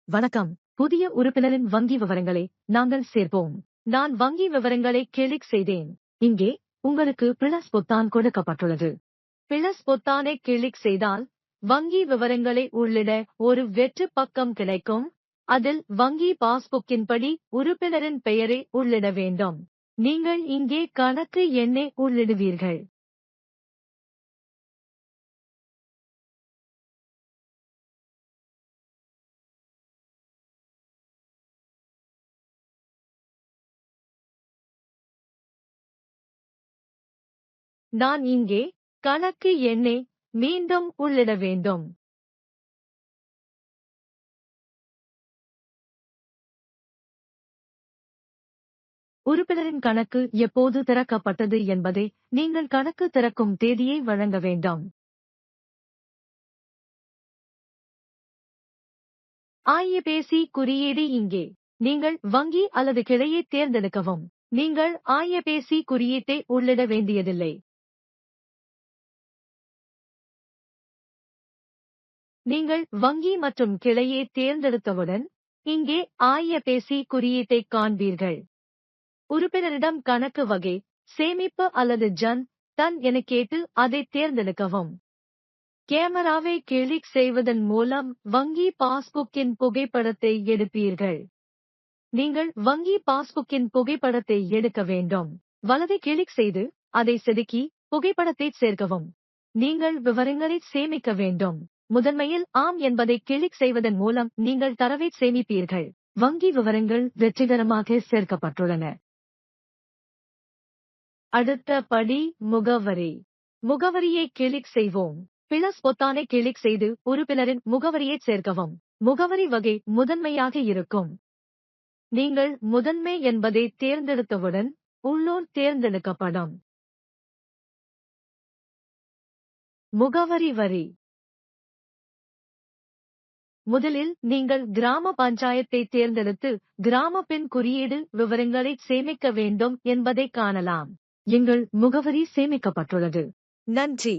வணக்கம். புதிய உறுப்பினரின் வங்கி விவரங்களை நாங்கள் சேர்ப்போம். நான் வங்கி விவரங்களை கிளிக் செய்தேன். இங்கே உங்களுக்கு பிளஸ் பொத்தான் கொடுக்கப்பட்டுள்ளது. பிளஸ் பொத்தானை கிளிக் செய்தால் வங்கி விவரங்களை உள்ளிட ஒரு வெற்று பக்கம் கிடைக்கும். அதில் வங்கி பாஸ்புக்கின் படி உறுப்பினரின் பெயரை உள்ளிட வேண்டும். நீங்கள் இங்கே கணக்கு எண்ணை உள்ளிடுவீர்கள். நான் இங்கே கணக்கு எண்ணை மீண்டும் உள்ளிட வேண்டும். உறுப்பினரின் கணக்கு எப்போது திறக்கப்பட்டது என்பதை நீங்கள் கணக்கு திறக்கும் தேதியை வழங்க வேண்டும். ஐஎஃப்எஸ்சி குறியீடு இங்கே. நீங்கள் வங்கி அல்லது கிளையை தேர்ந்தெடுக்கவும். நீங்கள் ஐஎஃப்எஸ்சி குறியீட்டை உள்ளிட வேண்டியதில்லை. நீங்கள் வங்கி மற்றும் கிளையை தேர்ந்தெடுத்தவுடன் இங்கே ஐஎஃப்எஸ்சி குறியீட்டை காண்பீர்கள். உறுப்பினரிடம் கணக்கு வகை, சேமிப்பு அல்லது தன் என கேட்டு அதை தேர்ந்தெடுக்கவும். கேமராவை கிளிக் செய்வதன் மூலம் வங்கி பாஸ்புக்கின் புகைப்படத்தை எடுப்பீர்கள். நீங்கள் வங்கி பாஸ்புக்கின் புகைப்படத்தை எடுக்க வேண்டும். வலதை கிளிக் செய்து அதை செதுக்கி புகைப்படத்தை சேர்க்கவும். நீங்கள் விவரங்களை சேமிக்க வேண்டும். முதன்மையில் ஆம் என்பதை கிளிக் செய்வதன் மூலம் நீங்கள் தரவை சேமிப்பீர்கள். வங்கி விவரங்கள் வெற்றிகரமாக சேர்க்கப்பட்டுள்ளன. அடுத்த படி முகவரி. முகவரியை கிளிக் செய்வோம். பிளஸ் பொத்தானை கிளிக் செய்து உறுப்பினரின் முகவரியை சேர்க்கவும். முகவரி வகை முதன்மையாக இருக்கும். நீங்கள் முதன்மை என்பதை தேர்ந்தெடுத்தவுடன் உள்ளூர் தேர்ந்தெடுக்கப்படும். முகவரி வரி. முதலில் நீங்கள் கிராம பஞ்சாயத்தை தேர்ந்தெடுத்து கிராம பின் குறியீடு விவரங்களை சேமிக்க வேண்டும் என்பதை காணலாம். எங்கள் முகவரி சேமிக்கப்பட்டுள்ளது. நன்றி.